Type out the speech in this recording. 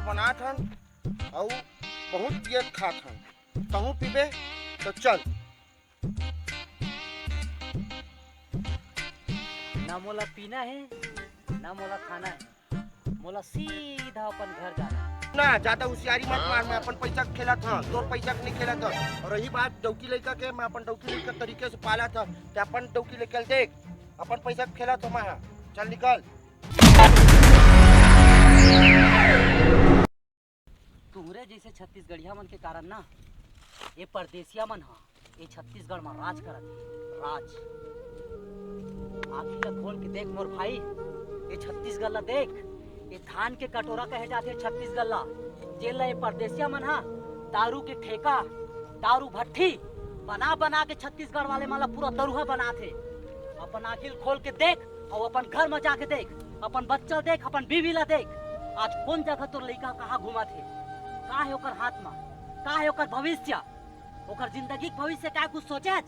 बनात हन और बहुत पियत खात हन। तहू पीबे तो चल। ना मोला पीना है ना मोला खाना है, मोला सीधा अपन घर जाना है। ना ज्यादा होशियारी मत मार, मैं अपन पैसा के खेला था, तोर पैसा के नहीं खेला था। और रही बात डौकी लड़का के, मैं अपन डौकी लड़का तरीके से पाला था, तो अपन डौकी लेकर देख अपन पैसा के खेला था। मैं चल निकल। तुहरे जैसे छत्तीसगढ़िया मन के कारण ना ये परदेसिया मन हा ये छत्तीसगढ़ में राज करत है। राज आखिर ला खोल के देख मोर भाई, ये छत्तीसगढ़ ला देख, ये धान के कटोरा कहे जाते छत्तीसगढ़ ला। जेल ला ये परदेसिया मन हा दारू के ठेका, दारू भट्ठी बना बना के छत्तीसगढ़ वाले माला पूरा दरुहा बनाते। अपन आखिर खोल के देख और अपन घर में जाके देख, अपन बच्चा देख, अपन बीवी ला देख। आज कौन जगह तोर लड़का कहाँ घुमा थे, का है ओकर हाथ में, का है ओकर भविष्य, ओकर जिंदगी के भविष्य का कुछ सोचे?